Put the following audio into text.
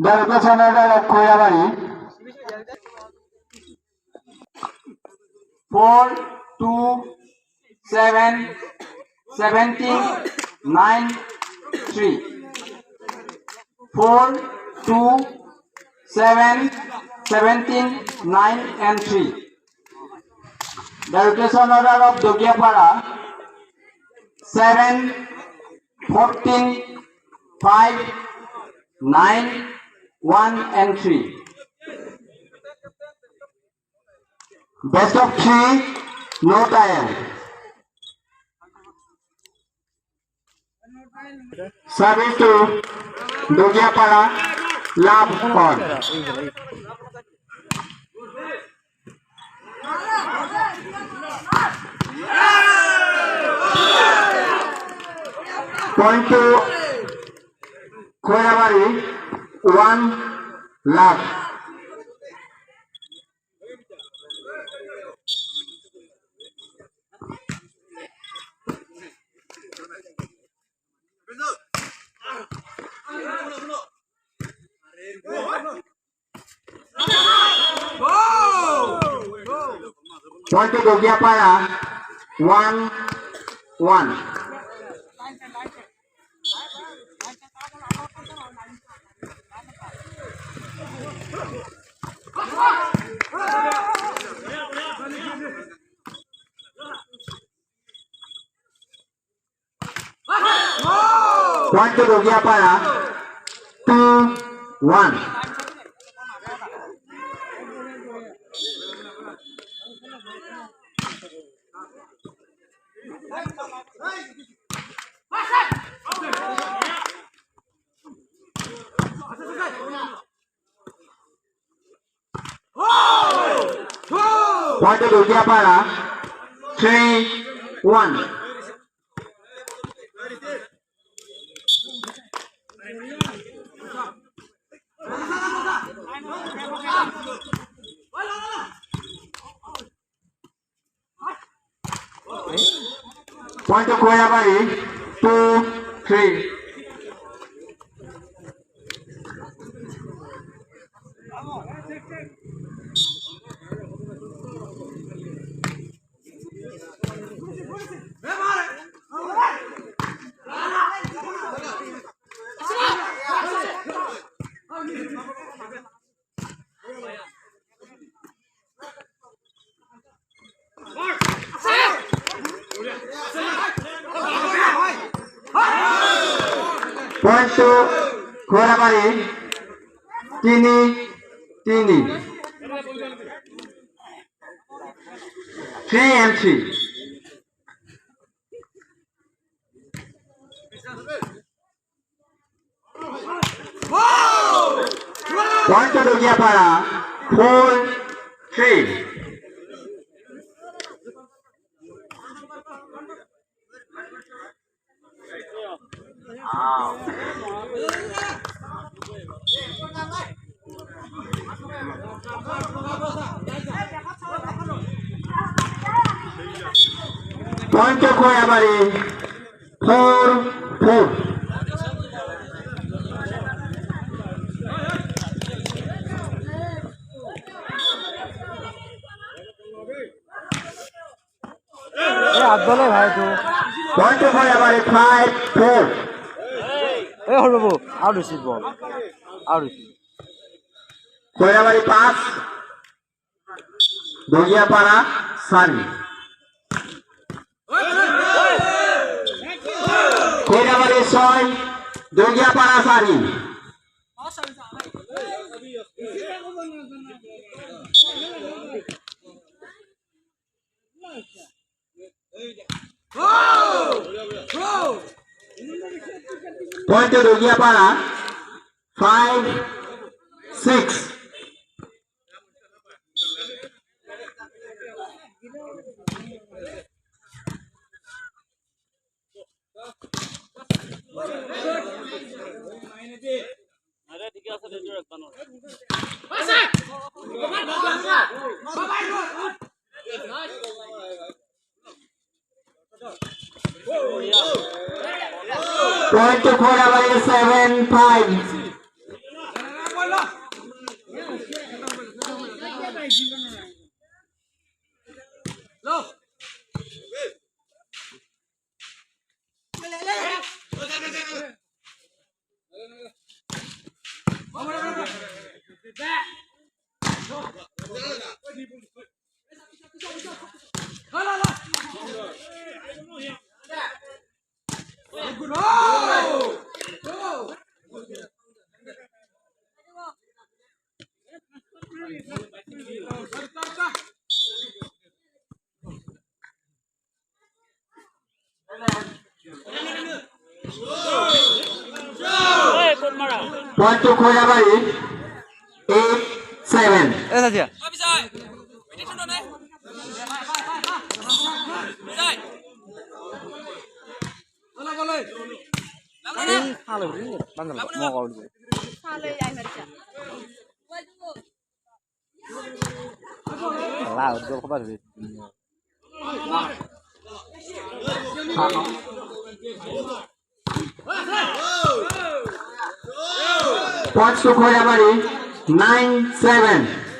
The representative of Koyabari 4, 2, 7, 17, 9, 3. 4, 2, 7, 17, 9 and 3. The rotation order of Dogiapara 7, 14, 5, 9, 1 and 3. Best of 3, no tie. Service to Dogiapara, love on. Point to Koyabari, 1 love. Point to Dogiapara, 1, 1. Point to Dogiapara, 2, 1. Point to Dogiapara, 3, 1. Point to Koyabari, 2, 3. Point to Koyabari, 3, 3. 3 and 3. Point to Dogiapara, 4, 3. Point to Koyabari, 4, 4. Point to Koyabari, 5, 4. Out receive ball. Out receive. Koyabari pass. Dogiapara, sorry. Koyabari soy. Dogiapara, sorry. Point to Dogiapara, 5, 6. Point to Khorabari 7-5. Point to Khorabari 8-7. Eh, saja. Ini salah ini, bandel. Mau kau dulu. Salah, udah kau baru. Points to Khorabari 9-7.